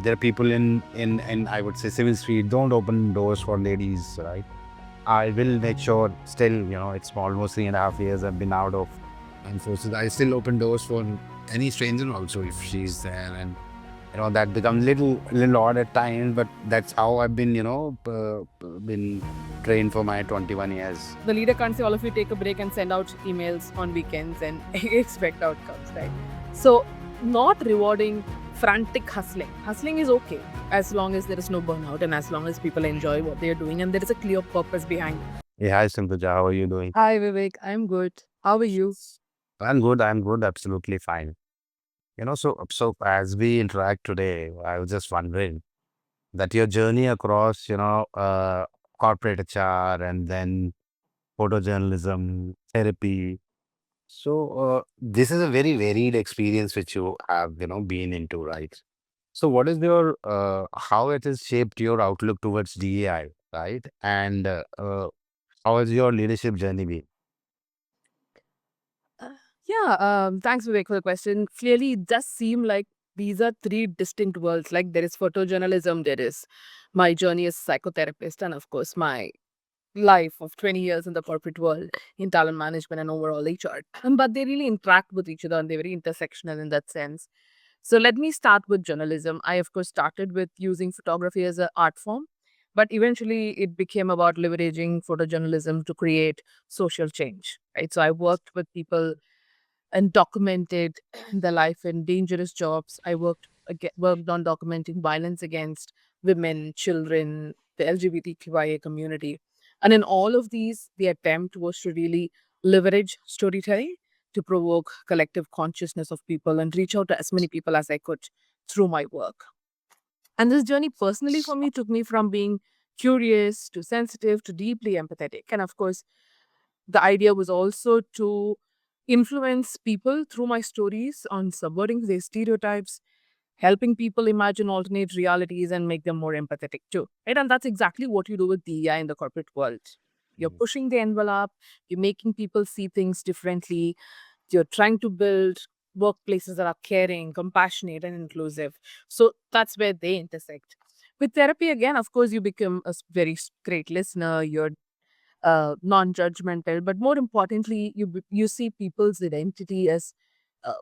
There are people in I would say civil street don't open doors for ladies, right? I will make sure still, it's almost 3.5 years I've been out of armed forces. I still open doors for any stranger also if she's there. And that becomes little odd at times, but that's how I've been, been trained for my 21 years. The leader can't say all of you take a break and send out emails on weekends and expect outcomes, right? So, not rewarding frantic hustling. Hustling is okay as long as there is no burnout and as long as people enjoy what they are doing and there is a clear purpose behind it. Hey, hi Sindhuja, how are you doing? Hi Vivek, I'm good. How are you? I'm good, absolutely fine. So as we interact today, I was just wondering that your journey across, corporate HR and then photojournalism, therapy. So this is a very varied experience which you have, been into, right? So what is your, how it has shaped your outlook towards DEI, right? And how has your leadership journey been? Uh, yeah, thanks Vivek for the question. Clearly, it does seem like these are three distinct worlds. Like there is photojournalism, there is my journey as a psychotherapist, and of course, my life of 20 years in the corporate world in talent management and overall HR. But they really interact with each other and they're very intersectional in that sense. So let me start with journalism. I, of course, started with using photography as an art form, but eventually it became about leveraging photojournalism to create social change. Right. So I worked with people and documented the life in dangerous jobs. I worked on documenting violence against women, children, the LGBTQIA community. And in all of these, the attempt was to really leverage storytelling to provoke collective consciousness of people and reach out to as many people as I could through my work. And this journey personally for me took me from being curious to sensitive to deeply empathetic. And of course, the idea was also to influence people through my stories on subverting their stereotypes, helping people imagine alternate realities and make them more empathetic too. Right? And that's exactly what you do with DEI in the corporate world. You're Mm. pushing the envelope, you're making people see things differently, you're trying to build workplaces that are caring, compassionate, and inclusive. So that's where they intersect. With therapy, again, of course, you become a very great listener. You're non-judgmental, but more importantly, you see people's identity as uh,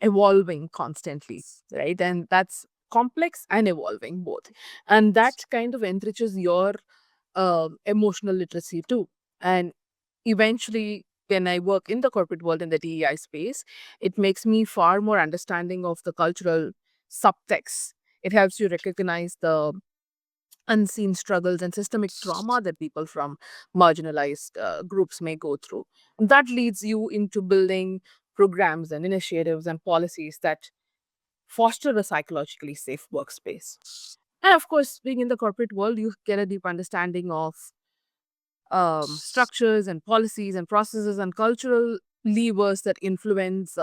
evolving constantly, right? And that's complex and evolving both, and that kind of enriches your emotional literacy too. And eventually, when I work in the corporate world in the DEI space, it makes me far more understanding of the cultural subtext. It helps you recognize the unseen struggles and systemic trauma that people from marginalized groups may go through. That leads you into building programs and initiatives and policies that foster a psychologically safe workspace. And of course, being in the corporate world, you get a deep understanding of structures and policies and processes and cultural levers that influence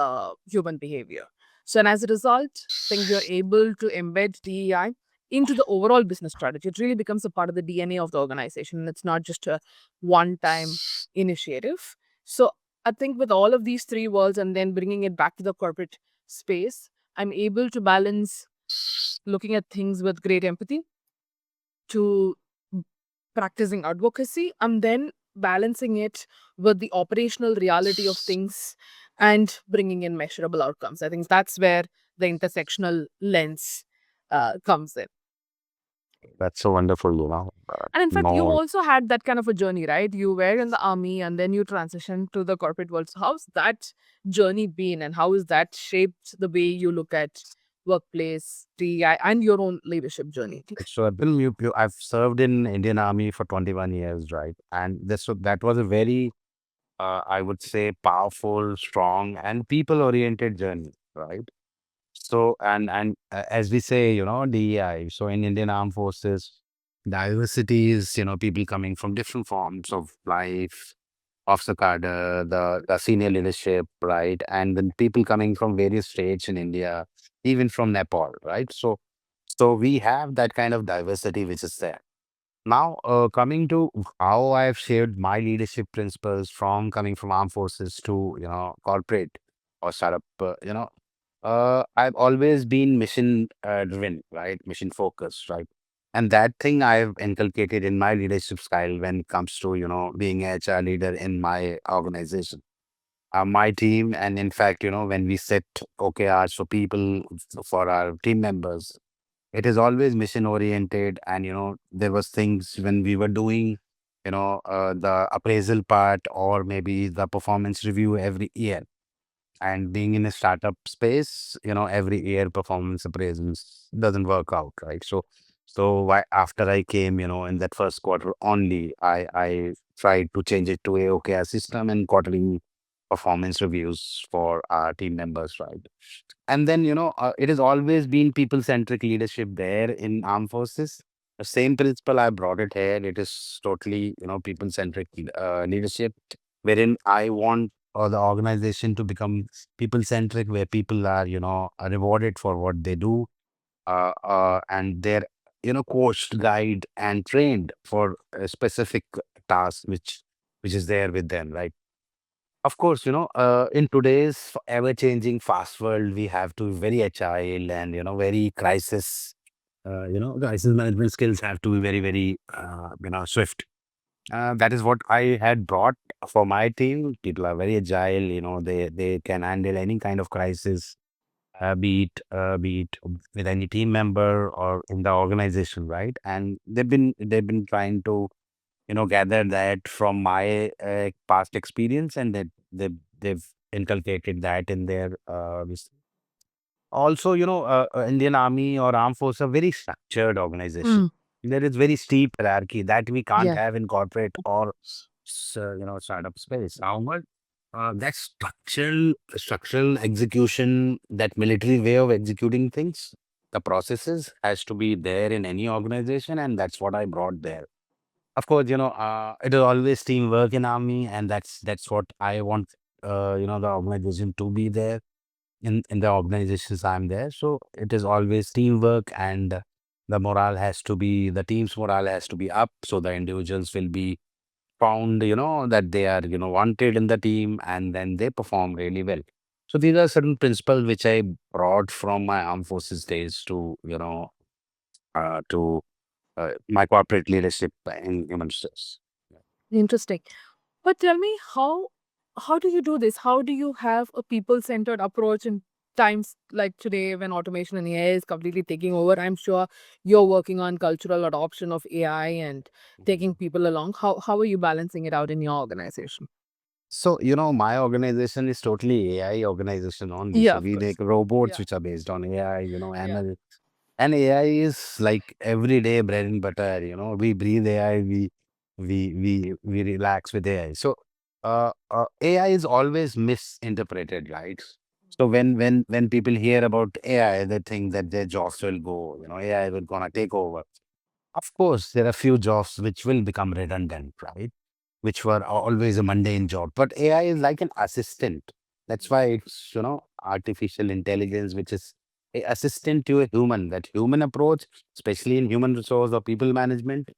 human behavior. So, and as a result, I think you're able to embed DEI into the overall business strategy. It really becomes a part of the DNA of the organization. And it's not just a one time initiative. So, I think with all of these three worlds and then bringing it back to the corporate space, I'm able to balance looking at things with great empathy to practicing advocacy and then balancing it with the operational reality of things and bringing in measurable outcomes. I think that's where the intersectional lens comes in. That's so wonderful, And in fact, you no, also had that kind of a journey, right? You were in the army and then you transitioned to the corporate world. So, how's that journey been and how has that shaped the way you look at workplace, DEI, and your own leadership journey? so I've served in Indian Army for 21 years, right? And that was a very, I would say, powerful, strong, and people-oriented journey, right? So, and as we say, DEI. So in Indian Armed Forces, diversity is, people coming from different forms of life, officer cadre, the senior leadership, right? And then people coming from various states in India, even from Nepal, right? So we have that kind of diversity which is there. Now, coming to how I've shared my leadership principles from coming from armed forces to, corporate or startup, I've always been mission driven, right? Mission focused, right? And that thing I've inculcated in my leadership style when it comes to, being a HR leader in my organization, my team. And in fact, when we set OKRs for people, for our team members, it is always mission oriented. And, there was things when we were doing, the appraisal part or maybe the performance review every year, and being in a startup space, every year performance appraisals doesn't work out, right? So why after I came, in that first quarter only, I tried to change it to a OKR system and quarterly performance reviews for our team members, right? And then, it has always been people-centric leadership there in armed forces. The same principle, I brought it here. It is totally, people-centric leadership, wherein I want the organization to become people-centric, where people are rewarded for what they do, and they're, coached, guide, and trained for a specific task, which is there with them, right? Of course, in today's ever-changing fast world, we have to be very agile and, very crisis management skills have to be very, very, swift. That is what I had brought for my team. People are very agile, they can handle any kind of crisis, be it with any team member or in the organization, right? And they've been trying to gather that from my past experience, and that they've inculcated that in their also, Indian Army or Armed Force, a very structured organization. Mm. There is very steep hierarchy that we can't Yeah. have in corporate or startup space. However, that structural execution, that military way of executing things, the processes has to be there in any organization, and that's what I brought there. Of course, it is always teamwork in army, and that's what I want. The organization to be there in the organizations I'm there. So it is always teamwork, and the team's morale has to be up, so the individuals will be found, that they are, wanted in the team, and then they perform really well. So these are certain principles which I brought from my armed forces days to, to my corporate leadership in human resource. Interesting. But tell me, how do you do this? How do you have a people-centered approach in times like today when automation and AI is completely taking over? I'm sure you're working on cultural adoption of AI and taking people along. How are you balancing it out in your organization? So, my organization is totally AI organization only. Yeah, So of we course. make robots Yeah. which are based on AI, Yeah. ML. And AI is like everyday bread and butter, we breathe AI, we relax with AI. So AI is always misinterpreted, right? So when people hear about AI, they think that their jobs will go, AI will gonna take over. Of course, there are few jobs which will become redundant, right? Which were always a mundane job. But AI is like an assistant. That's why it's, artificial intelligence, which is a assistant to a human. That human approach, especially in human resource or people management,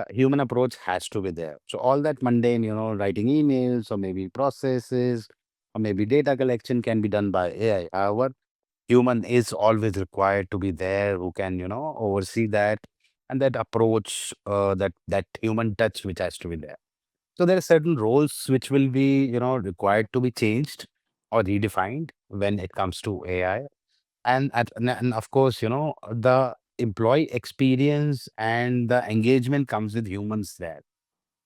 human approach has to be there. So all that mundane, writing emails or maybe processes or maybe data collection can be done by AI. However, human is always required to be there who can, oversee that, and that approach, that human touch which has to be there. So there are certain roles which will be, required to be changed or redefined when it comes to AI. And of course, the employee experience and the engagement comes with humans there.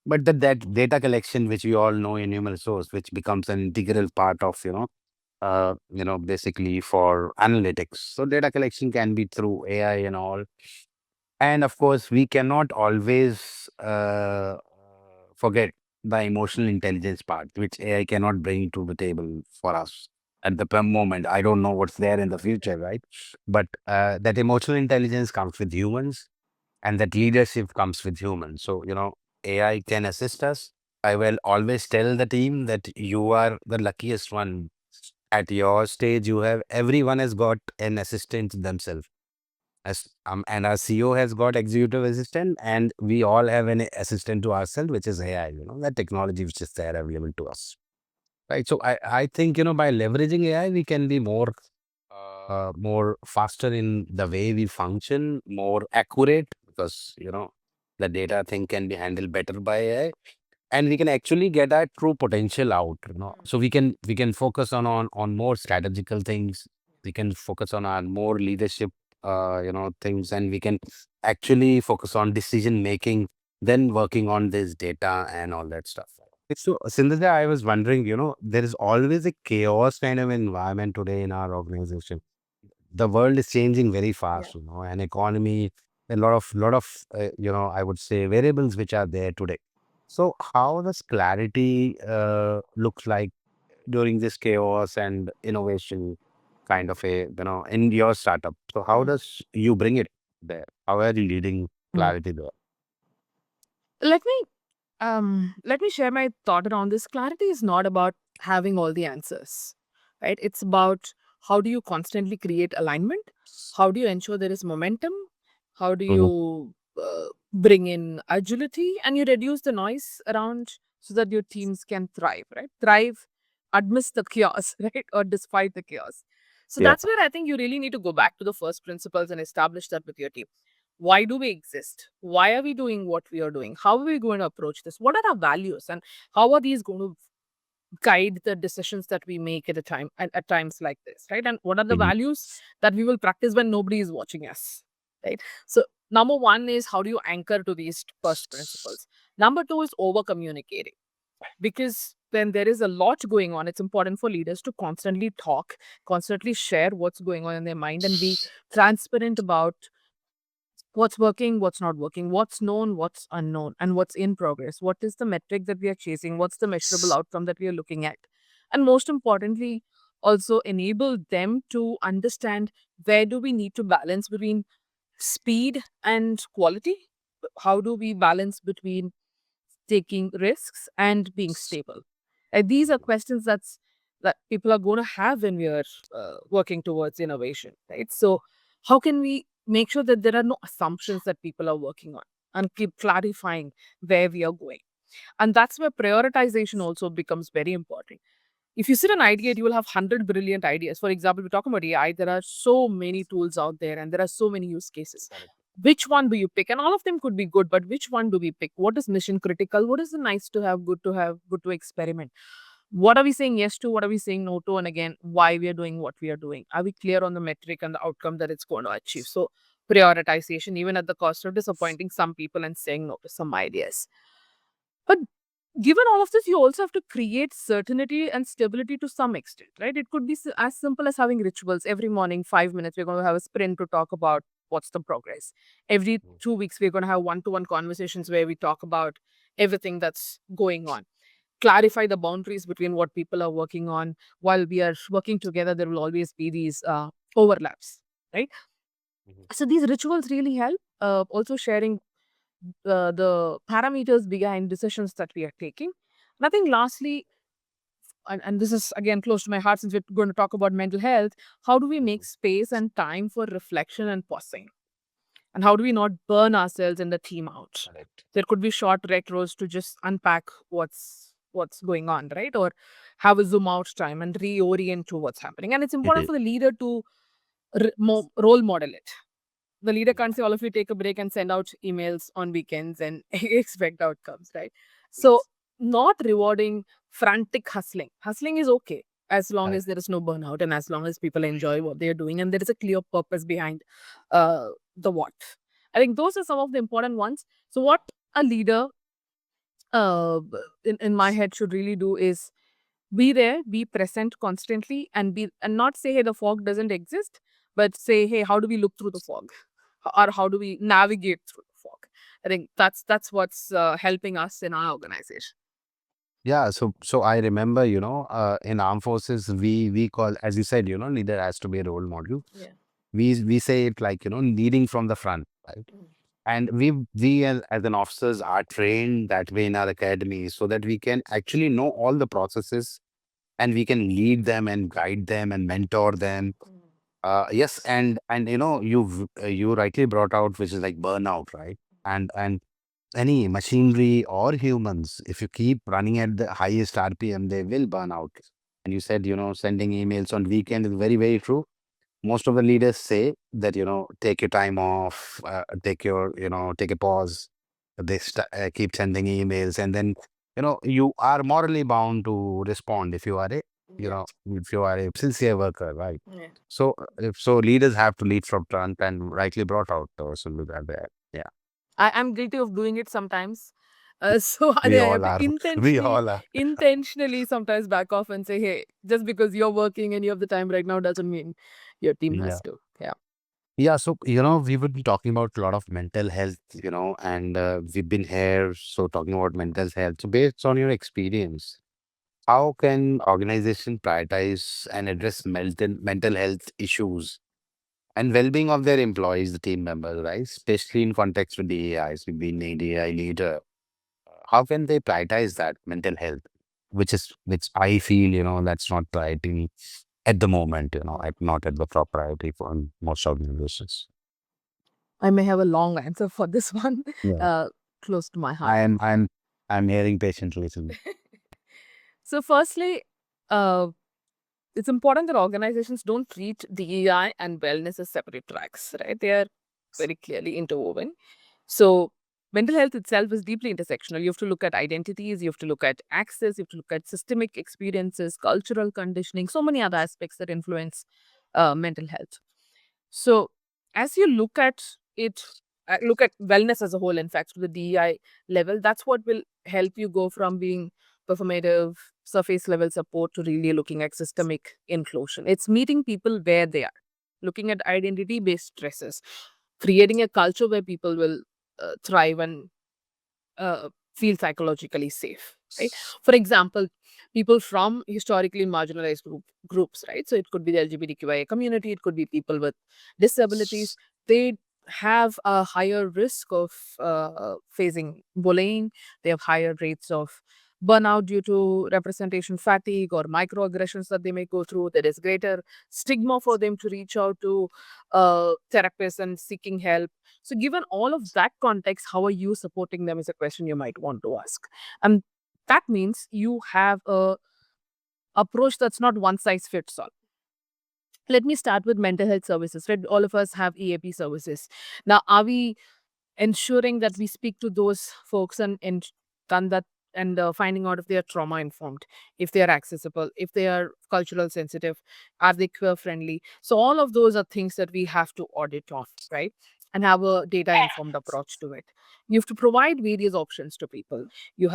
But that data collection, which we all know in human resource, which becomes an integral part of, basically for analytics. So data collection can be through AI and all. And of course, we cannot always forget the emotional intelligence part, which AI cannot bring to the table for us at the moment. I don't know what's there in the future, right? But that emotional intelligence comes with humans, and that leadership comes with humans. So, AI can assist us. I will always tell the team that you are the luckiest one. At your stage, everyone has got an assistant themselves. And our CEO has got executive assistant, and we all have an assistant to ourselves, which is AI, that technology which is there available to us. Right. So I think, by leveraging AI, we can be more more faster in the way we function, more accurate, because the data thing can be handled better by AI, and we can actually get our true potential out. So we can focus on more strategical things. We can focus on our more leadership, things, and we can actually focus on decision making, then working on this data and all that stuff. So, Sindhuja, I was wondering, there is always a chaos kind of environment today in our organization. The world is changing very Yeah. fast, an economy, a lot of, I would say variables which are there today. So, how does clarity looks like during this chaos and innovation kind of in your startup? So, how Mm. does you bring it there? How are you leading Mm. clarity there? Let me let me share my thought around this. Clarity is not about having all the answers, right? It's about how do you constantly create alignment? How do you ensure there is momentum? How do Mhm. you bring in agility and you reduce the noise around so that your teams can thrive, right? Thrive amidst the chaos, right? Or despite the chaos. So Yeah. that's where I think you really need to go back to the first principles and establish that with your team. Why do we exist? Why are we doing what we are doing? How are we going to approach this? What are our values and how are these going to guide the decisions that we make at a time at times like this, right? And what are the Mhm. values that we will practice when nobody is watching us, right? So number one is how do you anchor to these first principles. Number two is over communicating, because when there is a lot going on, it's important for leaders to constantly talk, constantly share what's going on in their mind, and be transparent about what's working, what's not working, what's known, what's unknown, and what's in progress. What is the metric that we are chasing? What's the measurable outcome that we are looking at? And most importantly, also enable them to understand where do we need to balance between speed and quality? How do we balance between taking risks and being stable? These are questions that people are going to have when we are working towards innovation, right? So, how can we make sure that there are no assumptions that people are working on and keep clarifying where we are going? And that's where prioritization also becomes very important. If you sit an idea, you will have 100 brilliant ideas. For example, we're talking about AI, there are so many tools out there and there are so many use cases. Which one do you pick? And all of them could be good, but which one do we pick? What is mission critical? What is the nice to have, good to experiment? What are we saying yes to? What are we saying no to? And again, why we are doing what we are doing? Are we clear on the metric and the outcome that it's going to achieve? So, prioritization, even at the cost of disappointing some people and saying no to some ideas. But given all of this, you also have to create certainty and stability to some extent, right? It could be as simple as having rituals. Every morning, 5 minutes, we're going to have a sprint to talk about what's the progress. Every 2 weeks, we're going to have one-to-one conversations where we talk about everything that's going on. Clarify the boundaries between what people are working on. While we are working together, there will always be these overlaps, right? Mhm. So these rituals really help. Also sharing the parameters behind decisions that we are taking. And I think lastly, and this is again close to my heart since we're going to talk about mental health, how do we make Mhm. space and time for reflection and pausing? And how do we not burn ourselves and the team out? Correct. There could be short retros to just unpack what's going on, right? Or have a zoom out time and reorient to what's happening. And it's It important is. for the leader to role model it. The leader Yeah. can't say all of you take a break and send out emails on weekends and expect outcomes, right? So Yes. not rewarding frantic hustling. Hustling is okay as long as Correct. there is no burnout and as long as people enjoy what they're doing and there is a clear purpose behind the what. I think those are some of the important ones. So what a leader in my head should really do is be there, be present constantly, and not say, hey, the fog doesn't exist, but say, hey, how do we look through the fog? Or how do we navigate through the fog? I think that's what's helping us in our organization. Yeah, so I remember, in armed forces, we call, as you said, leader has to be a role model. Yeah. We say it like, leading from the front, right? Mm. And we as an officers are trained that way in our academy so that we can actually know all the processes, and we can lead them and guide them and mentor them. Yes, and you rightly brought out, which is like burnout, right? And any machinery or humans, if you keep running at the highest RPM, they will burn out. And you said, sending emails on weekend is very, very true. most of the leaders say that, take your time off, take a pause. They keep sending emails, and then, you are morally bound to respond if you are Yeah. if you are a sincere worker, right? Yeah. So, if so, leaders have to lead from front, and rightly brought out, Sindhuja there. Yeah, I'm guilty of doing it sometimes. So I we have all to are. We intentionally, all are. intentionally sometimes back off and say, hey, just because you're working any of the time right now doesn't mean your team Yeah. has to. Yeah. Yeah, so we would be talking about a lot of mental health, and we've been here, so talking about mental health. So, based on your experience, how can organization prioritize and address mental health issues and well-being of their employees, the team members, right? Especially in context with the AIs, with being an AI leader, how can they prioritize that mental health, which I feel, that's not priority at the moment, not at the top priority for most organizations. I may have a long answer for this one, Yeah. uh, close to my heart. I'm hearing patiently. So, firstly, uh, it's important that organizations don't treat DEI and wellness as separate tracks, right? They are very clearly interwoven. So, mental health itself is deeply intersectional. You have to look at identities, you have to look at access, you have to look at systemic experiences, cultural conditioning, so many other aspects that influence mental health. So, as you look at it, look at wellness as a whole, in fact, to the DEI level, that's what will help you go from being performative, surface level support to really looking at systemic inclusion. It's meeting people where they are, looking at identity based stresses, creating a culture where people will thrive and feel psychologically safe, right? For example, people from historically marginalized groups, right? So it could be the LGBTQIA community, it could be people with disabilities. They have a higher risk of facing bullying. They have higher rates of burnout due to representation fatigue or microaggressions that they may go through. There is greater stigma for them to reach out to therapists and seeking help. So, given all of that context, how are you supporting them is a question you might want to ask. And that means you have a approach that's not one size fits all. Let me start with mental health services. Right? All of us have EAP services. Now, are we ensuring that we speak to those folks and done that and finding out if they are trauma informed, if they are accessible, if they are cultural sensitive, are they queer friendly? So all of those are things that we have to audit on, right? And have a data informed approach to it. You have to provide various options to people. You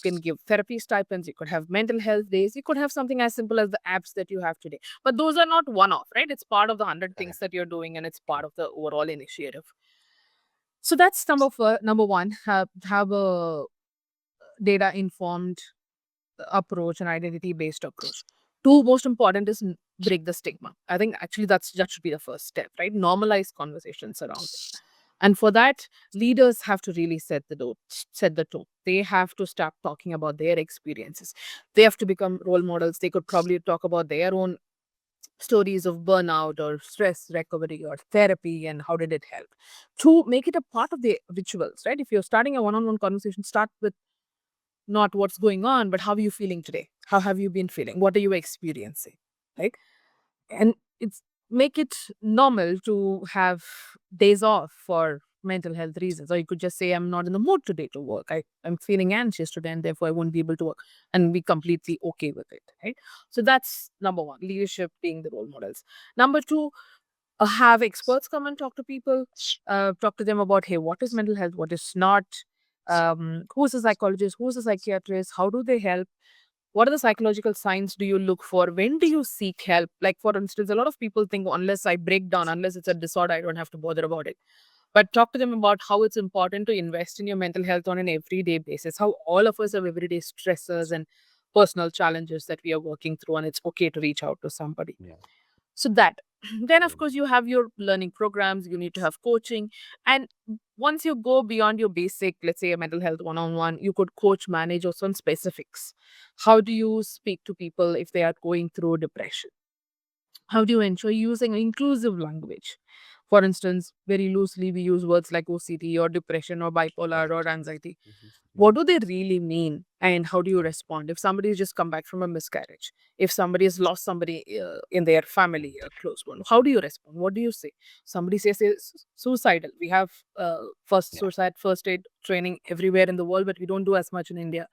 can give therapy stipends, you could have mental health days, you could have something as simple as the apps that you have today. But those are not one off, right? It's part of the 100 things Correct. that you're doing and it's part of the overall initiative. So that's number one. Have a data informed approach and identity based approach. Two, most important is break the stigma. I think actually that should be the first step, right? Normalize conversations around it. And for that, leaders have to really set the tone. They have to start talking about their experiences. They have to become role models. They could probably talk about their own stories of burnout or stress recovery or therapy and how did it help. To make it a part of the rituals, right? If you're starting a one-on-one conversation, start with not what's going on, but how are you feeling today? How have you been feeling? What are you experiencing? Right? And it's make it normal to have days off for mental health reasons. Or you could just say, I'm not in the mood today to work. I'm feeling anxious today and therefore I won't be able to work and be completely okay with it. Right. So that's number one, leadership being the role models. Number two, have experts come and talk to people, talk to them about, hey, what is mental health, what is not, who's a psychologist, who's a psychiatrist, how do they help, what are the psychological signs do you look for, when do you seek help? Like, for instance, a lot of people think unless I break down, unless it's a disorder, I don't have to bother about it. But talk to them about how it's important to invest in your mental health on an everyday basis, how all of us have everyday stressors and personal challenges that we are working through, and it's okay to reach out to somebody. Yeah. So that then of course you have your learning programs, you need to have coaching. And once you go beyond your basic, let's say a mental health one-on-one, you could coach manage also on specifics. How do you speak to people if they are going through depression? How do you ensure using inclusive language? For instance, very loosely, we use words like OCD or depression or bipolar or Correct. anxiety. Mhm. What Mhm. do they really mean? And how do you Correct. respond? If somebody has just come back from a miscarriage, if somebody has lost somebody in their family, a close one, how do you respond? What do you say? Somebody says it's suicidal. We have first Yeah. suicide, first aid training everywhere in the world, but we don't do as much in India.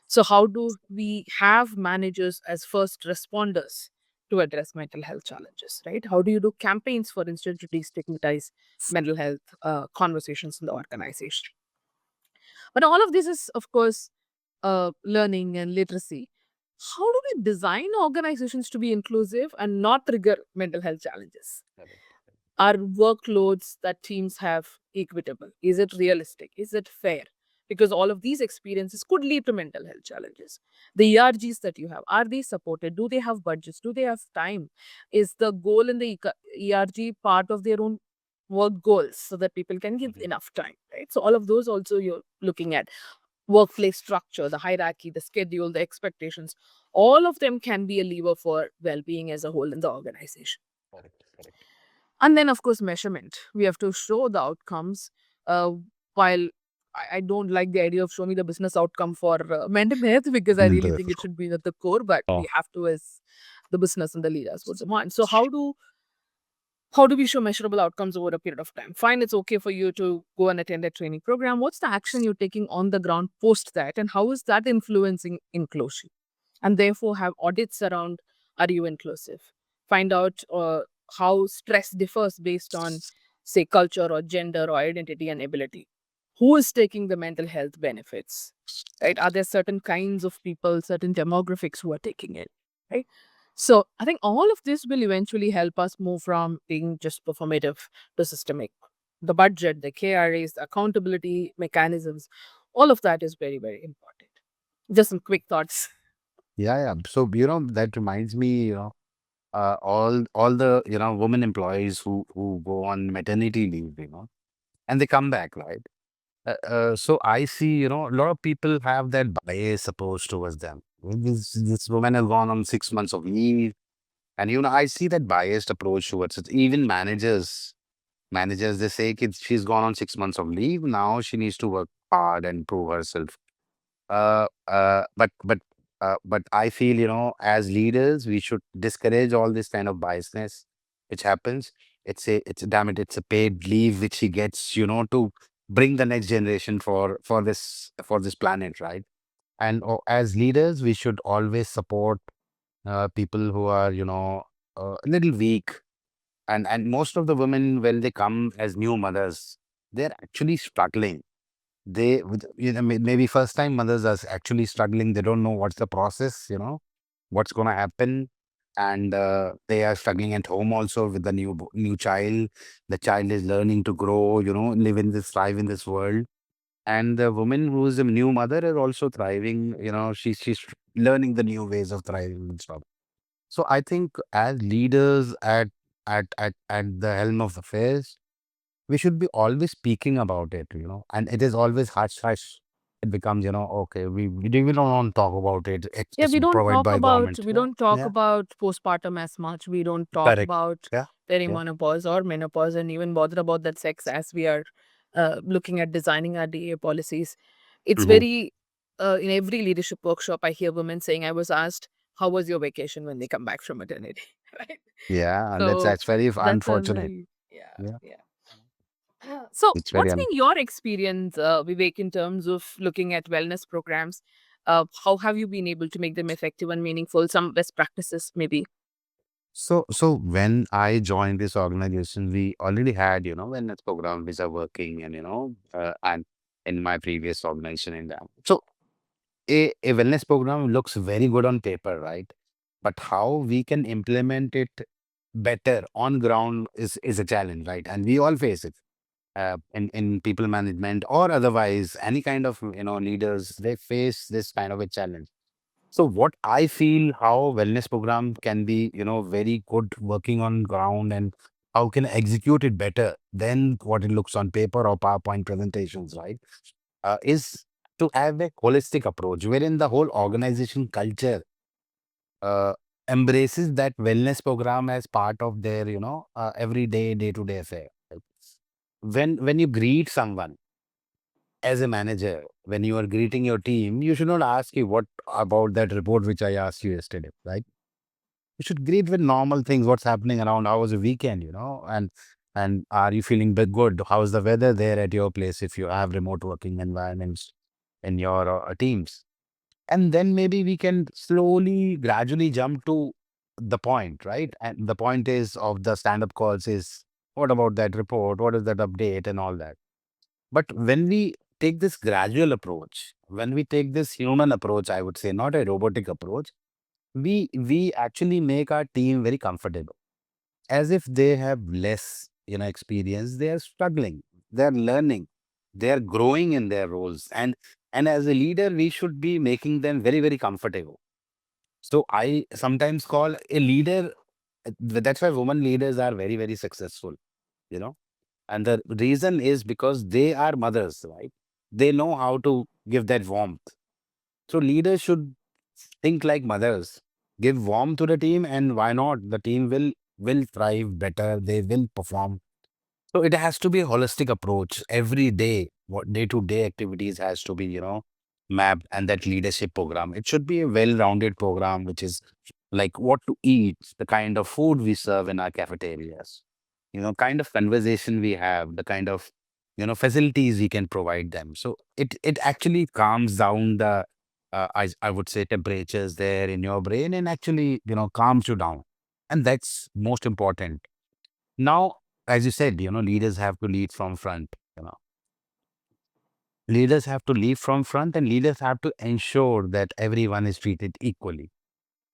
So, how do we have managers as first responders to address mental health challenges, right? How do you do campaigns, for instance, to destigmatize mental health conversations in the organization? But all of this is, of course, learning and literacy. How do we design organizations to be inclusive and not trigger mental health challenges? Correct. Are workloads that teams have equitable? Is it realistic? Is it fair? Because all of these experiences could lead to mental health challenges. The ERGs that you have, are they supported? Do they have budgets? Do they have time? Is the goal in the ERG part of their own work goals so that people can give Mhm. enough time, right? So all of those also you're looking at workplace structure, the hierarchy, the schedule, the expectations. All of them can be a lever for well-being as a whole in the organization. Correct. Correct. And then, of course, measurement. We have to show the outcomes. Uh, while I don't like the idea of show me the business outcome for mental health because I really Mental think it health. should be at the core, but Oh, we have to as the business and the leaders would demand. So how do we show measurable outcomes over a period of time? Fine, it's okay for you to go and attend a training program. What's the action you're taking on the ground post that, and how is that influencing inclusion? And therefore, have audits around are you inclusive? Find out how stress differs based on, say, culture or gender or identity and ability. Who is taking the mental health benefits? Right? Are there certain kinds of people, certain demographics who are taking it? Right? So I think all of this will eventually help us move from being just performative to systemic. The budget, the KRAs, the accountability mechanisms, all of that is very, very important. Just some quick thoughts. yeah, yeah. So, that reminds me, all the, women employees who go on maternity leave, and they come back, right? So I see, a lot of people have that bias opposed towards them. This woman has gone on 6 months of leave, and I see that biased approach towards it. Even managers, they say, "Kids, she's gone on 6 months of leave. Now she needs to work hard and prove herself." But I feel, as leaders, we should discourage all this kind of biasness which happens. Damn it, it's a paid leave which he gets, to bring the next generation for this planet, right? And as leaders, we should always support people who are, a little weak. And most of the women, when they come as new mothers, they're actually struggling. Maybe first time mothers are actually struggling. They don't know what's the process, what's going to happen. And they are struggling at home also with the new child. The child is learning to grow, thrive in this world. And the woman who is a new mother is also thriving. She's learning the new ways of thriving and stuff. So I think as leaders at the helm of affairs, we should be always speaking about it, and it is always hush hush. It becomes, okay, we don't want to talk about it. Yeah, It's provided by government. we Yeah, don't talk yeah, about postpartum as much. We don't talk correct. about Yeah, yeah. perimenopause or menopause and even bother about that sex as we are looking at designing our DA policies. It's Hmm. very in every leadership workshop I hear women saying, I was asked, how was your vacation when they come back from maternity? Right? Yeah, and that's So that's very that's a unfortunate. very yeah, Yeah, yeah. So, it's very what's been your experience, Vivek, in terms of looking at wellness programs? How have you been able to make them effective and meaningful? Some best practices, maybe. so when I joined this organization, we already had, wellness program which are working, and in my previous organization in that. So a wellness program looks very good on paper, right? But how we can implement it better on ground is a challenge, right? And we all face it in people management or otherwise, any kind of leaders, they face this kind of a challenge. So what I feel how wellness program can be, very good working on ground, and how can execute it better than what it looks on paper or PowerPoint presentations, right? Is to have a holistic approach wherein the whole organization culture embraces that wellness program as part of their, everyday, day-to-day affair. Right? When you greet someone as a manager, when you are greeting your team, you should not ask you what about that report which I asked you yesterday, right? You should greet with normal things. What's happening around? How was the weekend? And are you feeling bit good? How's the weather there at your place if you have remote working environments in your teams? And then maybe we can slowly, gradually jump to the point, right? And the point is of the stand-up calls is what about that report? What is that update and all that? But when we take this gradual approach, when we take this human approach, I would say, not a robotic approach, we actually make our team very comfortable, as if they have less, experience. They are struggling, they are learning, they are growing in their roles, and as a leader, we should be making them very, very comfortable. So I sometimes call a leader. That's why women leaders are very, very successful. You know, and the reason is because they are mothers, right? They know how to give that warmth. So leaders should think like mothers, give warmth to the team, and why not? The team will thrive better. They will perform. So it has to be a holistic approach every day. What day-to-day activities has to be, mapped, and that leadership program. It should be a well-rounded program, which is like what to eat, the kind of food we serve in our cafeterias, kind of conversation we have, the kind of, facilities we can provide them. So it actually calms down the, I would say, temperatures there in your brain, and actually, calms you down. And that's most important. Now, as you said, leaders have to lead from front. Leaders have to lead from front, and leaders have to ensure that everyone is treated equally.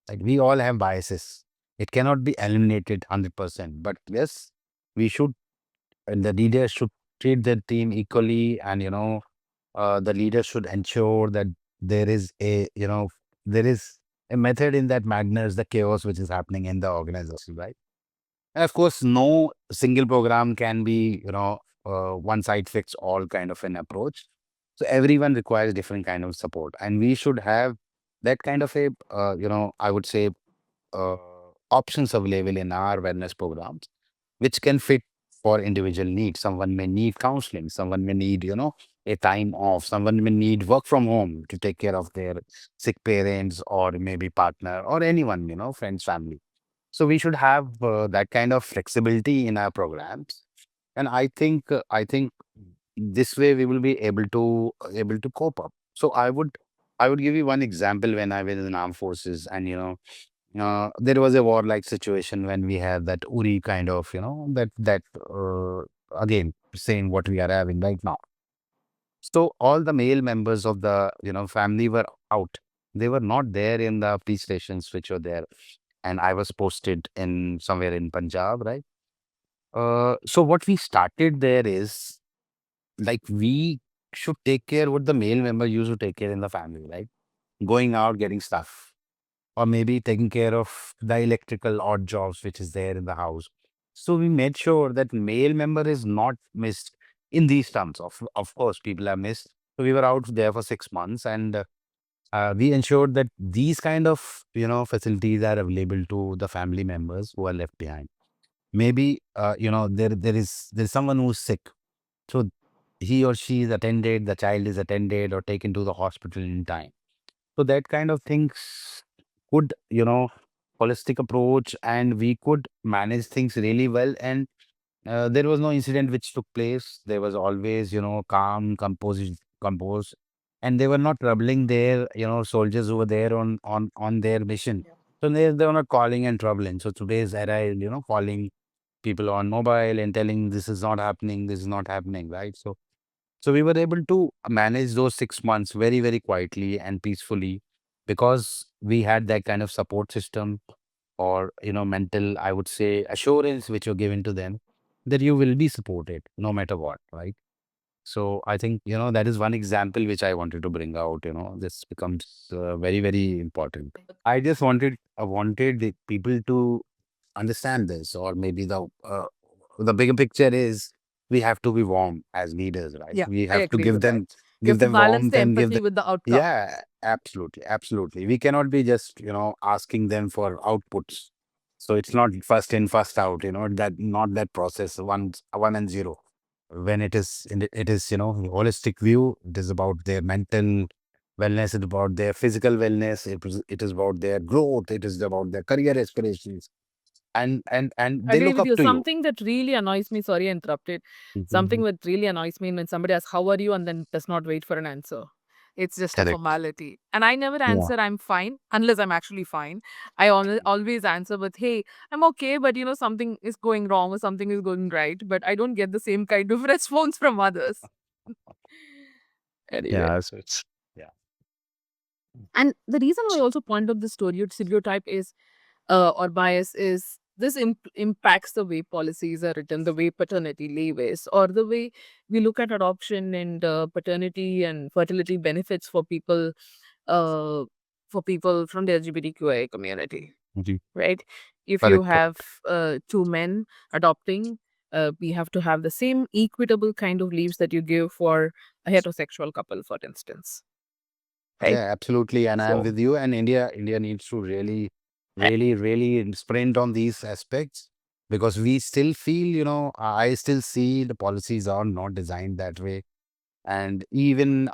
Like we all have biases. It cannot be eliminated 100%. But yes, we should, and the leaders should treat their team equally, and the leaders should ensure that there is there is a method in that madness, the chaos which is happening in the organization, right? And of course, no single program can be, one side fits all kind of an approach. So everyone requires different kind of support, and we should have that kind of a, I would say, uh, options available in our wellness programs, which can fit for individual needs. Someone may need counseling, someone may need, a time off, someone may need work from home to take care of their sick parents or maybe partner or anyone, friends, family. So we should have that kind of flexibility in our programs, and I think this way we will be able to cope up. So I would give you one example. When I was in armed forces, and there was a warlike situation when we had that Uri kind of, that again saying what we are having right now. So all the male members of the family were out. They were not there in the police stations which were there, and I was posted in somewhere in Punjab, right? So what we started there is like we should take care what the male member used to take care in the family, right? Going out, getting stuff, or maybe taking care of the electrical odd jobs which is there in the house. So we made sure that male member is not missed in these terms. Of course, people are missed. So we were out there for 6 months, and we ensured that these kind of facilities are available to the family members who are left behind. Maybe there is someone who's sick, so he or she is attended, the child is attended or taken to the hospital in time. So that kind of things could, holistic approach, and we could manage things really well. And there was no incident which took place. There was always, calm, composed, and they were not troubling their, soldiers who were there on their mission. So they were not calling and troubling. So today's era is, calling people on mobile and telling this is not happening, this is not happening, right? So we were able to manage those 6 months very, very quietly and peacefully, because we had that kind of support system, or, mental, I would say, assurance which you're given to them that you will be supported no matter what, right? So I think, that is one example which I wanted to bring out. This becomes very, very important. I wanted the people to understand this, or maybe the bigger picture is we have to be warm as leaders, right? Yeah, We I have to agree give with that. them You have give to them balance warmth the and give empathy the, with the outcome. yeah, absolutely, absolutely. We cannot be just, asking them for outputs. So it's not first in, first out, that not that process, one and zero. When it is, holistic view, it is about their mental wellness, it's about their physical wellness, it is about their growth, it is about their career aspirations. And they Agree look with up you. to you. Something that really annoys me, sorry I interrupted. Something Mhm. that really annoys me when somebody asks, how are you? And then does not wait for an answer. It's just a Correct. formality. And I never Yeah. answer, I'm fine, unless I'm actually fine. I always answer with, hey, I'm okay, but something is going wrong or something is going right. But I don't get the same kind of response from others. Anyway. Yeah. So it's, yeah. And the reason why I also point out the stereotype is or bias is this impacts the way policies are written, the way paternity leave is, or the way we look at adoption and paternity and fertility benefits uh, for people from the LGBTQIA community, Mhm. right? If you Correct. have Correct. two men adopting, we have to have the same equitable kind of leaves that you give for a heterosexual couple, for instance, right? Yeah, absolutely. And I'm So, with you. And India needs to really, really, really sprint on these aspects, because we still feel, I still see the policies are not designed that way. And even,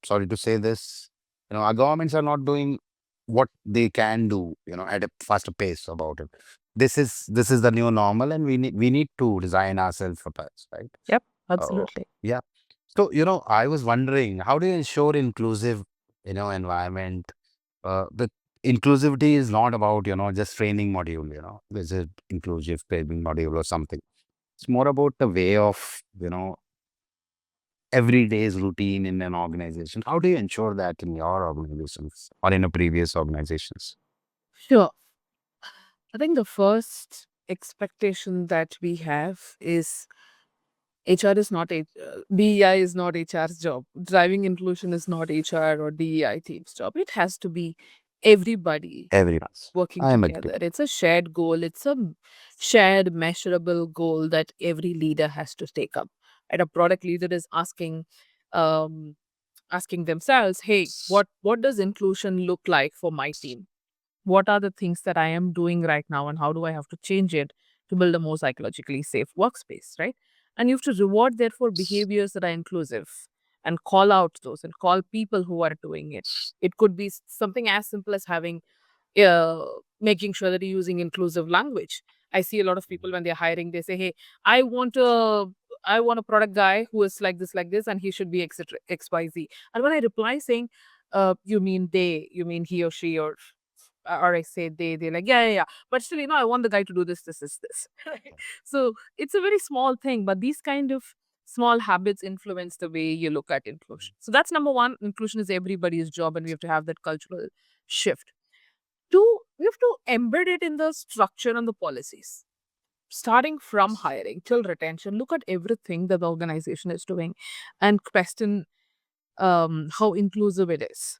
sorry to say this, our governments are not doing what they can do, at a faster pace about it. This is the new normal, and we need to design ourselves for that, right? yep, Oh, absolutely. yeah. So, I was wondering, how do you ensure inclusive, environment? The inclusivity is not about, just training module, there's a inclusive training module or something. It's more about the way of, every day's routine in an organization. How do you ensure that in your organizations or in a previous organizations? Sure. I think the first expectation that we have is HR is not DEI is not HR's job. Driving inclusion is not HR or DEI team's job. It has to be everybody Everyone's. working I am agree. together. It's a shared goal. It's a shared measurable goal that every leader has to take up. And a product leader is um, asking themselves, hey, what does inclusion look like for my team? What are the things that I am doing right now and how do I have to change it to build a more psychologically safe workspace, right? And you have to reward, therefore, behaviors that are inclusive and call out those and call people who are doing it. It could be something as simple as uh, making sure that you're using inclusive language. I see a lot of people when they're hiring, they say, "Hey, I want a I want a product guy who is like this, and he should be etc. XYZ." And when I reply saying, "You mean they? You mean he or she or I say they're like, yeah, yeah, yeah. But still, I want the guy to do this. Right? So it's a very small thing, but these kind of small habits influence the way you look at inclusion. So that's number one. Inclusion is everybody's job, and we have to have that cultural shift. Two, we have to embed it in the structure and the policies. Starting from hiring till retention, look at everything that the organization is doing and question how inclusive it is.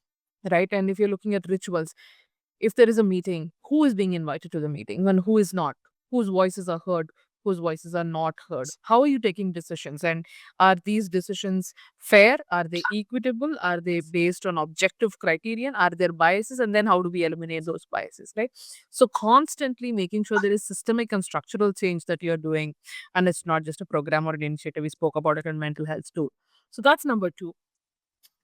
Right. And if you're looking at rituals, if there is a meeting, who is being invited to the meeting and who is not? Whose voices are heard? Whose voices are not heard? How are you taking decisions? And are these decisions fair? Are they equitable? Are they based on objective criterion? Are there biases? And then how do we eliminate those biases, right? So constantly making sure there is systemic and structural change that you're doing. And it's not just a program or an initiative. We spoke about it in mental health too. So that's number two.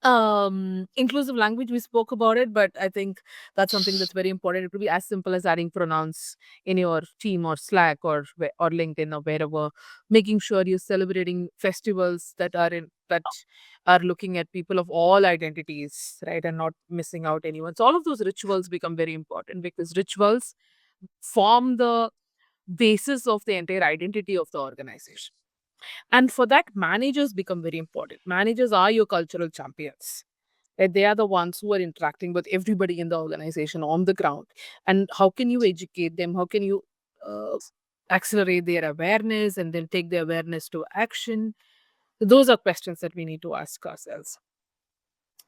Inclusive language, we spoke about it, but I think that's something that's very important. It could be as simple as adding pronouns in your team or Slack or LinkedIn or wherever, making sure you're celebrating festivals that are looking at people of all identities, right, and not missing out anyone. So all of those rituals become very important because rituals form the basis of the entire identity of the organization. And for that, managers become very important. Managers are your cultural champions. Right? They are the ones who are interacting with everybody in the organization on the ground. And how can you educate them? How can you accelerate their awareness and then take the awareness to action? Those are questions that we need to ask ourselves.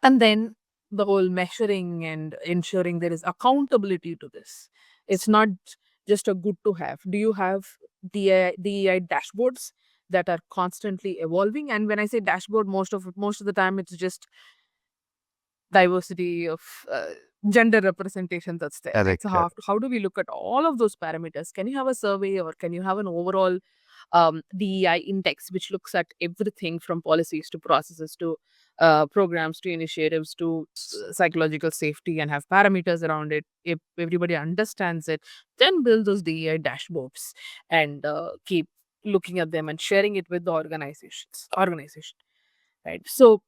And then the whole measuring and ensuring there is accountability to this. It's not just a good to have. Do you have DEI dashboards? that are constantly evolving. And when I say dashboard, most of the time it's just diversity of gender representation that's there, right? Correct, So correct. how do we look at all of those parameters? Can you have a survey, or can you have an overall DEI index, which looks at everything from policies to processes to programs to initiatives to psychological safety, and have parameters around it? If everybody understands it, then build those DEI dashboards and keep looking at them and sharing it with the organization, right? So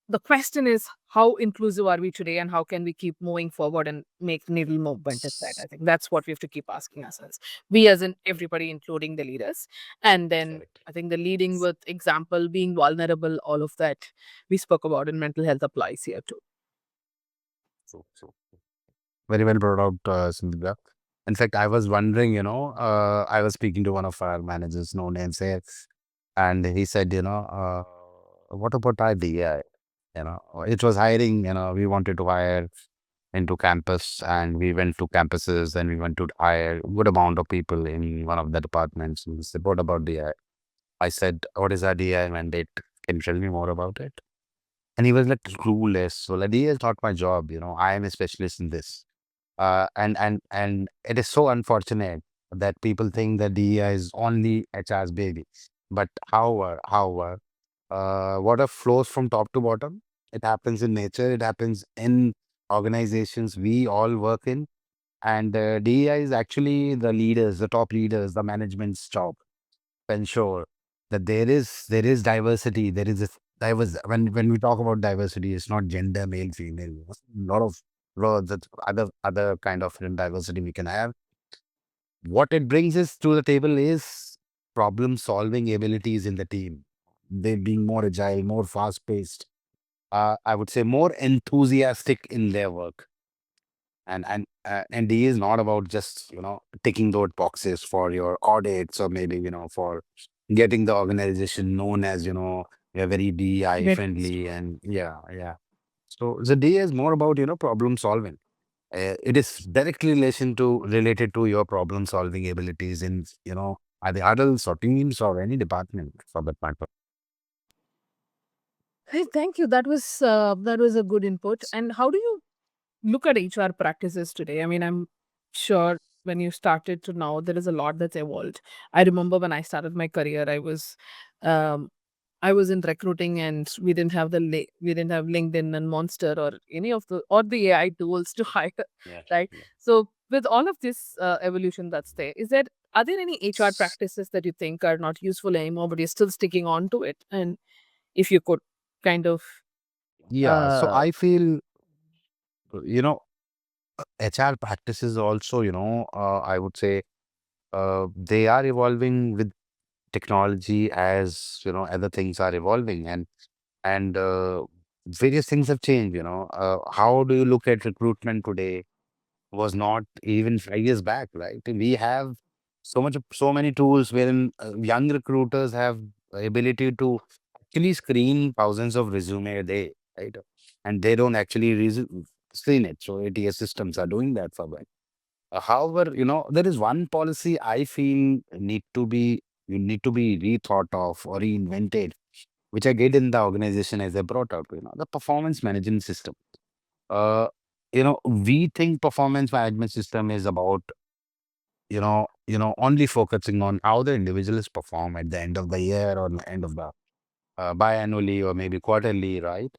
the question is, how inclusive are we today, and how can we keep moving forward and make needle movement at that? I think that's what we have to keep asking ourselves. We, as in everybody, including the leaders. And then Correct. I think the leading with example, being vulnerable, all of that we spoke about in mental health applies here too. So very well brought out, Sindhuja. In fact, I was wondering, I was speaking to one of our managers, no names here, and he said, what about our DI? It was hiring, we wanted to hire into campus, and we went to campuses and we went to hire a good amount of people in one of the departments. And he said, what about DI? I said, what is our DI mandate? Can you tell me more about it? And he was like clueless. So like, DI is not my job, I am a specialist in this. And it is so unfortunate that people think that DEI is only HR's baby. But water flows from top to bottom. It happens in nature. It happens in organizations we all work in. And DEI is actually the leaders, the top leaders, the management's job to ensure that there is diversity. There is a diverse. When we talk about diversity, it's not gender, male, female. A lot of that other kind of diversity we can have. What it brings us to the table is problem solving abilities in the team. They being more agile, more fast paced. I would say more enthusiastic in their work. And D is not about just ticking those boxes for your audits, or maybe for getting the organization known as we're very DI Get friendly. And yeah, yeah. So the D is more about problem solving. It is directly related to your problem solving abilities in either adults or teams or any department for that matter. Hey, thank you. That was a good input. And how do you look at HR practices today? I mean, I'm sure when you started to now, there is a lot that's evolved. I remember when I started my career, um, I was in recruiting, and we didn't have LinkedIn and Monster or any of the AI tools to hire, Yeah, right? yeah. So with all of this evolution that's there, are there any HR practices that you think are not useful anymore, but you're still sticking on to it? And if you could kind of Yeah, so uh, I feel you know HR practices also, I would say they are evolving with technology, as other things are evolving, and various things have changed. How do you look at recruitment today was not even 5 years back, right? We have so many tools wherein young recruiters have ability to actually screen thousands of resume a day, right? And they don't actually screen it. So ATS systems are doing that for them. However, there is one policy I feel need to be rethought of or reinvented, which I get in the organization as I brought up, the performance management system. Uh, we think performance management system is about, only focusing on how the individuals perform at the end of the year or the end of the biannually or maybe quarterly, right?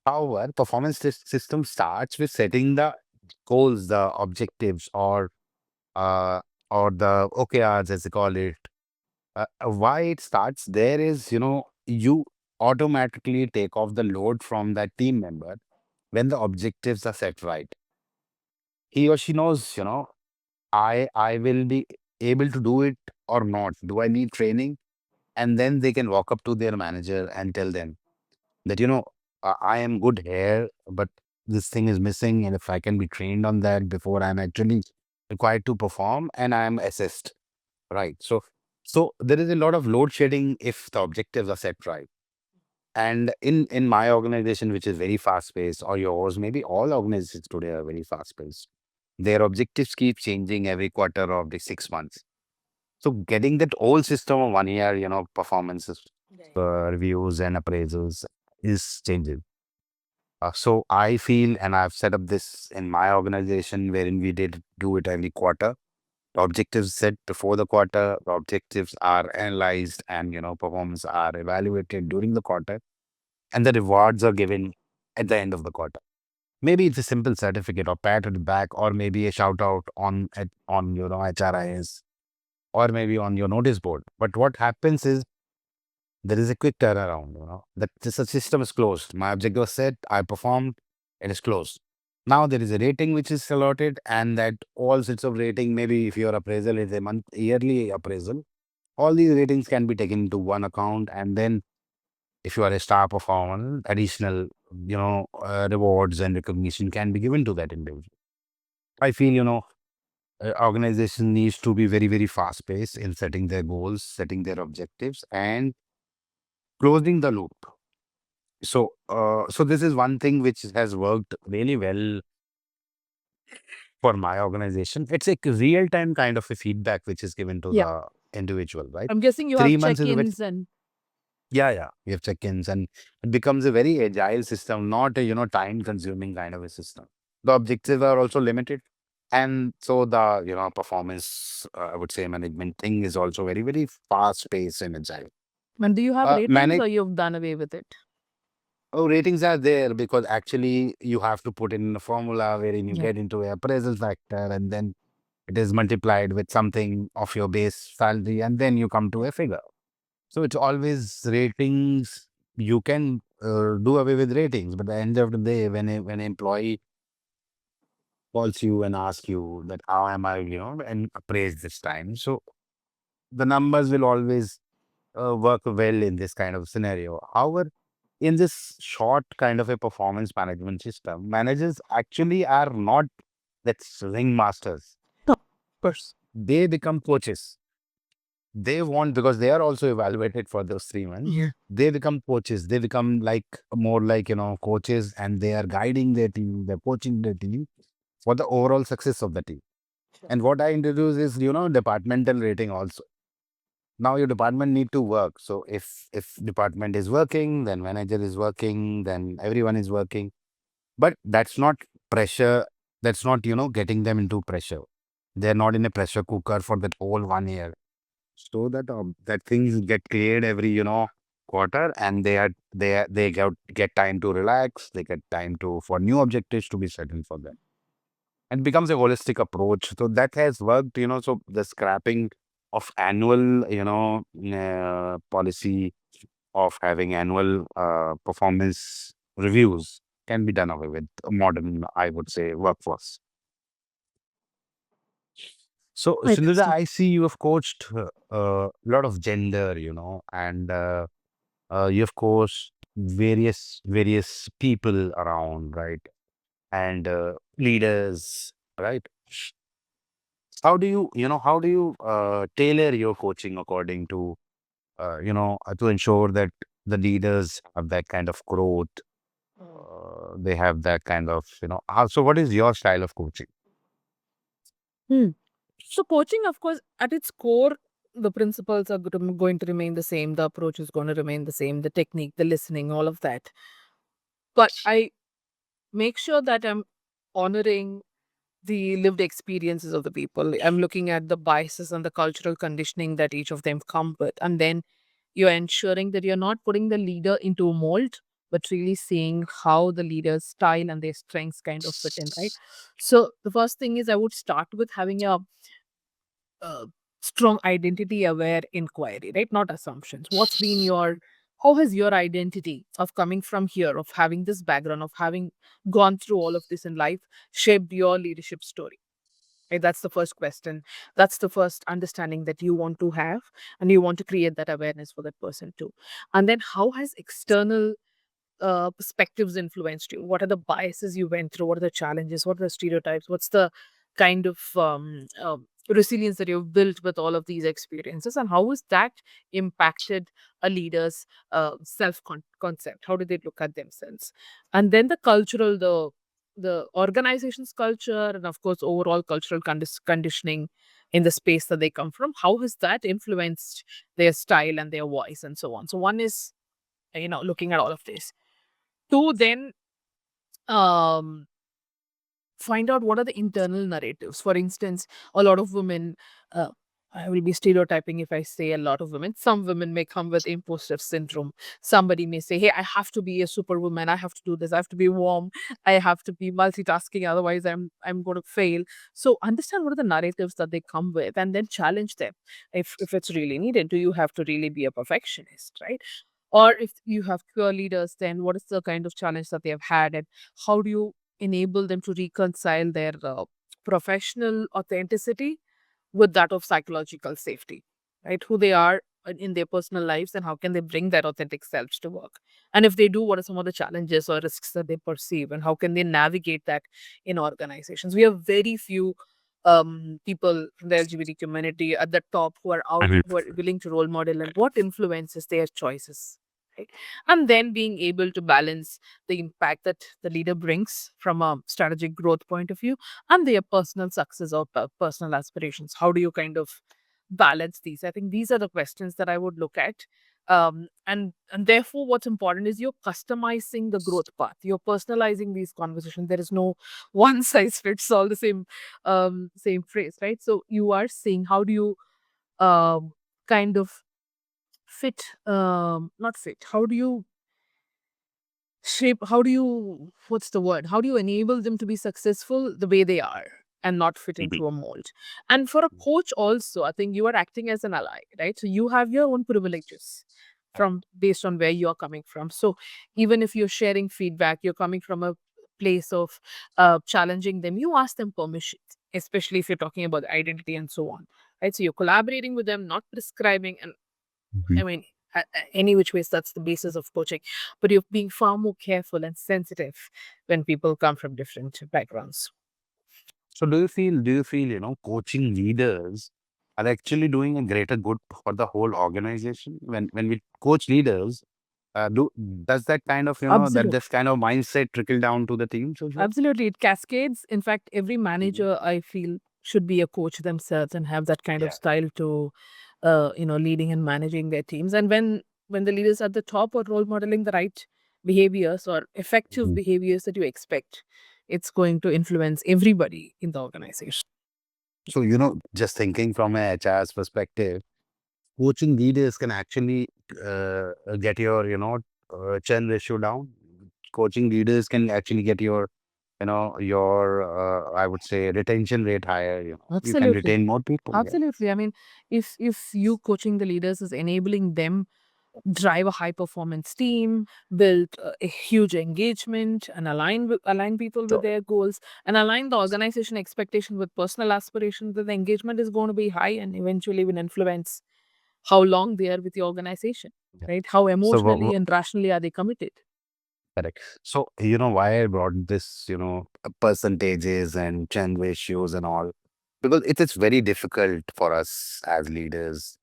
However, performance system starts with setting the goals, the objectives, uh, or the OKRs as they call it. Why it starts there is, you automatically take off the load from that team member when the objectives are set right. He or she knows, I will be able to do it or not. Do I need training? And then they can walk up to their manager and tell them that, I am good here, but this thing is missing. And if I can be trained on that before I'm actually required to perform and I'm assessed, right? So there is a lot of load shedding if the objectives are set right. And in my organization, which is very fast paced, or yours, maybe all organizations today are very fast paced. Their objectives keep changing every quarter of the 6 months. So getting that whole system of 1 year, performances, reviews and appraisals is changing. So I feel, and I've set up this in my organization wherein we did do it every quarter. The objectives set before the quarter, the objectives are analyzed and, performance are evaluated during the quarter, and the rewards are given at the end of the quarter. Maybe it's a simple certificate or pat on the back, or maybe a shout out on HRIS, or maybe on your notice board. But what happens is there is a quick turnaround, that this system is closed. My objective was set, I performed, it is closed. Now there is a rating which is allotted, and that all sorts of rating, maybe if your appraisal is a yearly appraisal, all these ratings can be taken into one account. And then if you are a star performer, additional, rewards and recognition can be given to that individual. I feel, organization needs to be very, very fast paced in setting their goals, setting their objectives, and closing the loop. So this is one thing which has worked really well for my organization. It's a real time kind of a feedback which is given to Yeah. the individual, right? I'm guessing you have 3 months is a bit, check-ins and yeah. We have check-ins, and it becomes a very agile system, not a time consuming kind of a system. The objectives are also limited, and so the performance, I would say, management thing is also very, very fast paced and agile. and do you have ratings Manage or you've done away with it? Oh, ratings are there because actually you have to put in a formula wherein you Yeah. get into a appraisal factor, and then it is multiplied with something of your base salary, and then you come to a figure. So it's always ratings. You can do away with ratings, but at the end of the day, when an employee calls you and asks you that how am I, and appraised this time, so the numbers will always work well in this kind of scenario. However, in this short kind of a performance management system, managers actually are not that ringmasters. No, of course. They become coaches. They want, because they are also evaluated for those 3 months. Yeah. They become coaches. They become like more like coaches, and they are guiding their team. They're coaching their team for the overall success of the team. And what I introduce is departmental rating also. Now your department need to work. So if department is working, then manager is working, then everyone is working. But that's not pressure. That's not getting them into pressure. They're not in a pressure cooker for that whole 1 year. So that things get cleared every quarter, and they get time to relax. They get time to for new objectives to be settled for them, and becomes a holistic approach. So that has worked. So the scrapping of annual policy of having annual performance reviews can be done away with a modern, I would say, workforce. So, I Sindhuja, understand. I see you have coached a lot of gender, and you have coached various people around, right? And leaders, right? How do you tailor your coaching according to, to ensure that the leaders have that kind of growth, they have that kind of, so what is your style of coaching? Hmm. So coaching, of course, at its core, the principles are going to remain the same. The approach is going to remain the same. The technique, the listening, all of that. But I make sure that I'm honoring the lived experiences of the people. I'm looking at the biases and the cultural conditioning that each of them come with. And then you're ensuring that you're not putting the leader into a mold, but really seeing how the leader's style and their strengths kind of fit in, right? So the first thing is I would start with having a uh, strong identity aware inquiry, right? Not assumptions. How has your identity of coming from here, of having this background, of having gone through all of this in life, shaped your leadership story? Right? That's the first question. That's the first understanding that you want to have, and you want to create that awareness for that person too. And then, how has external perspectives influenced you? What are the biases you went through? What are the challenges? What are the stereotypes? What's the kind of resilience that you've built with all of these experiences? And how has that impacted a leader's self concept? How do they look at themselves? And then the cultural, the the organization's culture and of course overall cultural conditioning in the space that they come from, how has that influenced their style and their voice and so on? So one is, looking at all of this. Two, then um find out what are the internal narratives. For instance, a lot of women, uh, I will be stereotyping if I say a lot of women. Some women may come with imposter syndrome. Somebody may say, hey, I have to be a superwoman. I have to do this. I have to be warm. I have to be multitasking. Otherwise, I'm going to fail. So understand what are the narratives that they come with and then challenge them if it's really needed. Do you have to really be a perfectionist, right? Or if you have peer leaders, then what is the kind of challenge that they have had, and how do you enable them to reconcile their professional authenticity with that of psychological safety, right? Who they are in their personal lives and how can they bring their authentic selves to work. And if they do, what are some of the challenges or risks that they perceive and how can they navigate that in organizations? We have very few people from the LGBT community at the top who are out, Mhm. who are willing to role model and what influences their choices. Right. And then being able to balance the impact that the leader brings from a strategic growth point of view and their personal success or personal aspirations. How do you kind of balance these? I think these are the questions that I would look at. And therefore, what's important is you're customizing the growth path. You're personalizing these conversations. There is no one size fits all the same phrase, right? So you are saying how do you kind of fit, not fit. How do you shape, how do you, what's the word, how do you enable them to be successful the way they are and not fit Mhm. into a mold? And for a coach also, I think you are acting as an ally, right? So you have your own privileges from based on where you are coming from. So even if you're sharing feedback, you're coming from a place of challenging them, you ask them permission, especially if you're talking about identity and so on, right? So you're collaborating with them, not prescribing. And I Mhm. mean, any which ways, that's the basis of coaching. But you're being far more careful and sensitive when people come from different backgrounds. So do you feel, coaching leaders are actually doing a greater good for the whole organization? When we coach leaders, does that kind of, that Absolutely. this kind of mindset trickle down to the teams as well? Absolutely. It cascades. In fact, every Mhm. manager, I feel, should be a coach themselves and have that kind of Yeah. style to, leading and managing their teams. And when the leaders at the top are role modeling the right behaviors or effective Mhm. behaviors that you expect, it's going to influence everybody in the organization. So, just thinking from a HR's perspective, coaching leaders can actually get your, churn ratio down. Coaching leaders can actually get your I would say retention rate higher. You can Absolutely. retain more people. Yeah. Absolutely. I mean, if you coaching the leaders is enabling them drive a high performance team, build a huge engagement, and align people with So, their goals, and align the organization expectation with personal aspirations, then the engagement is going to be high and eventually will influence how long they are with the organization, yeah. right? How So, emotionally and rationally are they committed? correct. So, why I brought this, percentages and churn ratios and all, because it is very difficult for us as leaders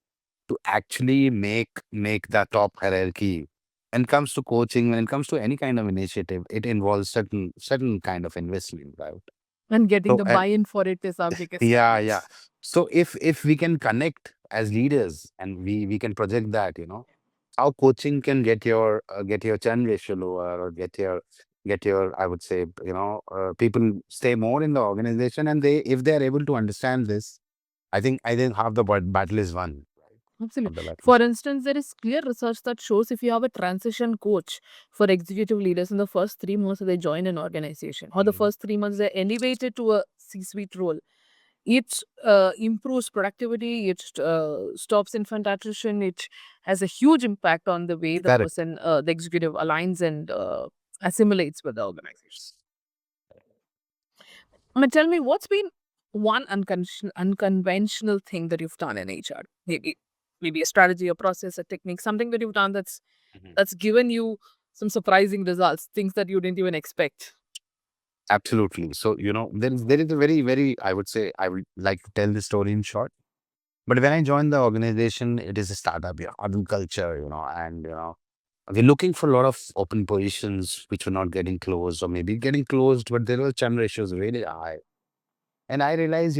to actually make the top hierarchy. When it comes to coaching, when it comes to any kind of initiative, it involves certain kind of investment, right? And getting So, the buy-in for it is our biggest yeah, yeah. challenge. So if we can connect as leaders and we can project that, how coaching can get your churn ratio lower or get your I would say, people stay more in the organization, and they if they are able to understand this, I think half the battle is won. Right? Half Absolutely. the battle For is instance, there is clear research that shows if you have a transition coach for executive leaders in the first 3 months that they join an organization, or the won. first 3 months they're elevated to a C-suite role, it improves productivity, it stops infant attrition, it has a huge impact on the way the Correct. person, the executive aligns and assimilates with the organization. I mean, tell me, what's been one unconventional thing that you've done in HR? Maybe a strategy, a process, a technique, something that you've done Mhm. that's given you some surprising results, things that you didn't even expect. Absolutely. So, there is a very, very, I would say, I would like to tell the story in short. But when I joined the organization, it is a startup, adult culture, and we're looking for a lot of open positions which were not getting closed, or maybe getting closed, but there were churn ratios really high. And I realized,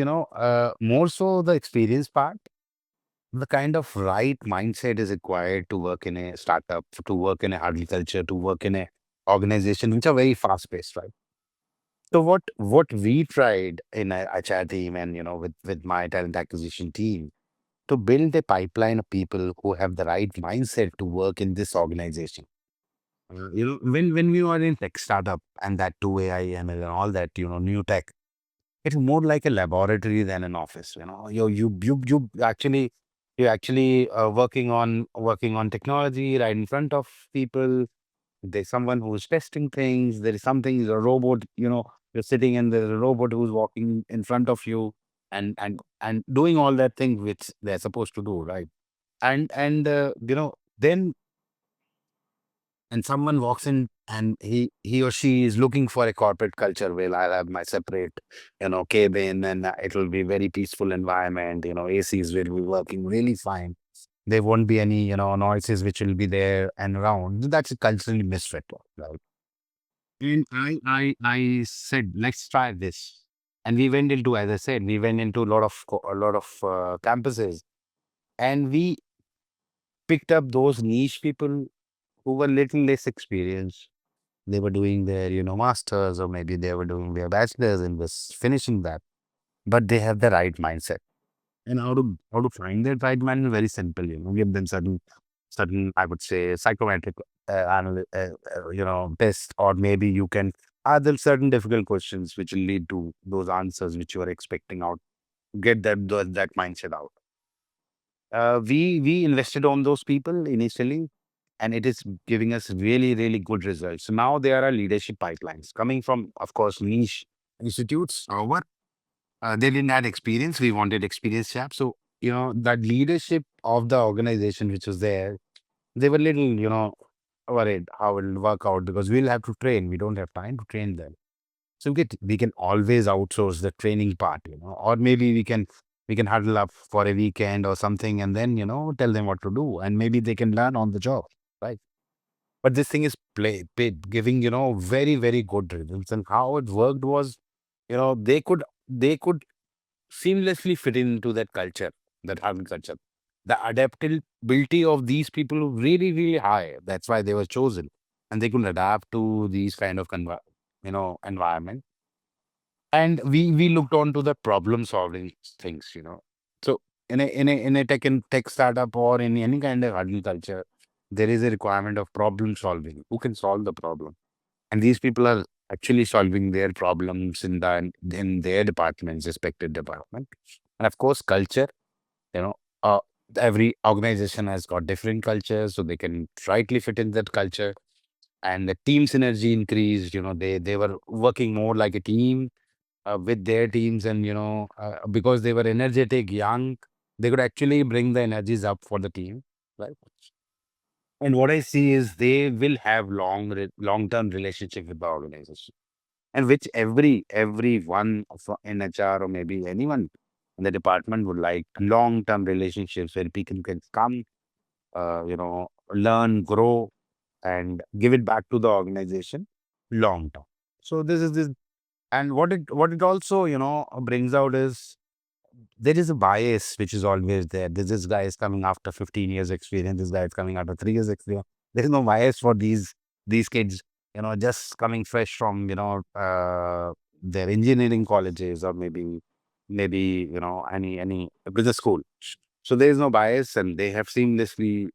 more so the experience part, the kind of right mindset is required to work in a startup, to work in a agriculture, to work in a organization which are very fast paced, right? So what we tried in a HR team, and with my talent acquisition team, to build a pipeline of people who have the right mindset to work in this organization. When we were in tech startup, and that too AI, ML, and all that, new tech, it's more like a laboratory than an office. You actually working on technology right in front of people. There's someone who's testing things. There is something, a robot. You're sitting, and there's a robot who's walking in front of you, and doing all that thing which they're supposed to do, right? Then and someone walks in, and he or she is looking for a corporate culture where I'll have my separate, cabin, and it will be very peaceful environment. ACs will be working really fine. There won't be any, noises which will be there and around. That's a culturally misfit, right? And I said, let's try this. And we went into, as I said, we went into a lot of campuses, and we picked up those niche people who were little less experienced. They were doing their, masters, or maybe they were doing their bachelors and was finishing that, but they have the right mindset. And how to find that right mindset? Very simple. Give them certain, I would say, psychometric test, or maybe you can ask them certain difficult questions which will lead to those answers which you are expecting out. Get that mindset out. We invested on those people initially, and it is giving us really, really good results. So now there are leadership pipelines coming from, of course, niche institutes. However, they didn't have experience. We wanted experienced chaps. So, that leadership of the organization which was there, they were little, worried how it will work out, because we'll have to train. We don't have time to train them. So we can always outsource the training part, or maybe we can huddle up for a weekend or something, and then tell them what to do, and maybe they can learn on the job, right? But this thing is giving very, very good results. And how it worked was, they could seamlessly fit into that culture, that Harvard culture. The adaptability of these people was really, really high. That's why they were chosen, and they could adapt to these kind of environment. And we looked on to the problem solving things. So in a tech startup, or in any kind of agriculture, there is a requirement of problem solving. Who can solve the problem? And these people are actually solving their problems in their departments, respective department. And of course, culture. You know, uh, every organization has got different cultures, so they can rightly fit in that culture. And the team synergy increased. They were working more like a team, with their teams, and because they were energetic, young, they could actually bring the energies up for the team, right? And what I see is they will have long-term relationship with the organization, and which everyone in HR, or maybe anyone in the department, would like long-term relationships where people can come, learn, grow, and give it back to the organization long term. So this is this. And what it also brings out is, there is a bias which is always there. This guy is coming after 15 years experience. This guy is coming after 3 years experience. There is no bias for these kids, just coming fresh from their engineering colleges, or maybe any business school. So there is no bias, and they have seamlessly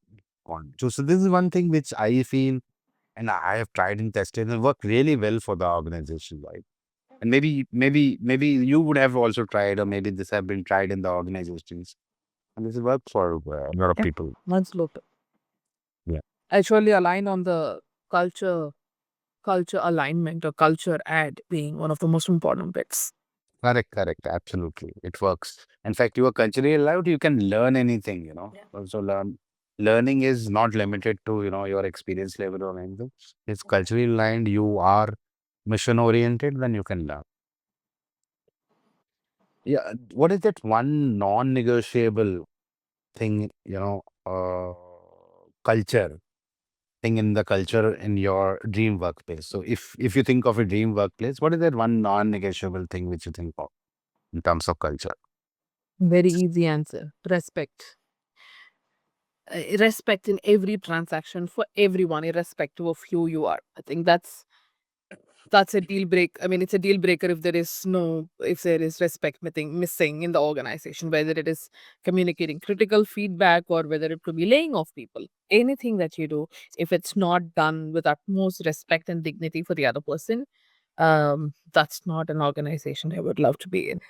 gone. So this is one thing which I feel, and I have tried and tested, and worked really well for the organization, right? And maybe you would have also tried, or maybe this have been tried in the organizations, and this has worked for a lot of Yeah, people. let's look. Yeah, I surely align on the culture alignment or culture ad being one of the most important bits. correct, absolutely, it works. In fact, you are culturally allowed. You can learn anything. Yeah. Also learning is not limited to your experience level or anything. It's culturally aligned. You are mission oriented, then you can learn. Yeah, what is that one non-negotiable thing? Culture. thing in the culture in your dream workplace. So if you think of a dream workplace, what is that one non-negotiable thing which you think of in terms of culture? Very easy answer. Respect. Respect in every transaction for everyone, irrespective of who you are. I think that's a deal break. I mean, it's a deal breaker if there is respect missing in the organization, whether it is communicating critical feedback or whether it could be laying off people. Anything that you do, if it's not done with utmost respect and dignity for the other person, that's not an organization I would love to be in.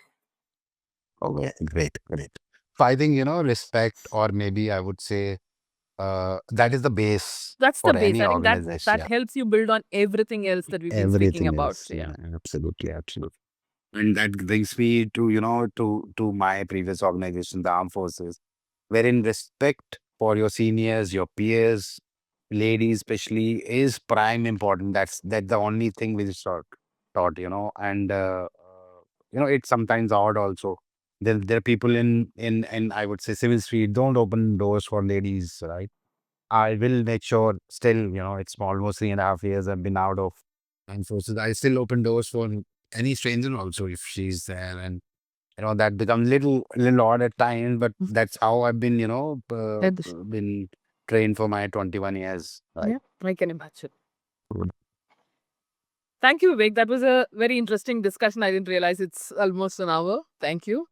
Okay, great, great. So I think, respect, or maybe I would say that is the base That's the for base. any I think organization. that helps you build on everything else that we've been speaking Everything about. else. So, yeah. Yeah, absolutely, absolutely. And that brings me to, to my previous organization, the Armed Forces, wherein respect for your seniors, your peers, ladies especially, is prime important. That's the only thing which is taught. And it's sometimes odd also. There are people in I would say civil street don't open doors for ladies, right? I will make sure still, it's almost 3.5 years I've been out of armed forces. I still open doors for any stranger also if she's there. And that becomes little odd at times, but that's how I've been, That- been trained for my 21 years, right? Yeah, I can imagine. Thank you, Vivek. That was a very interesting discussion. I didn't realize it's almost an hour. Thank you.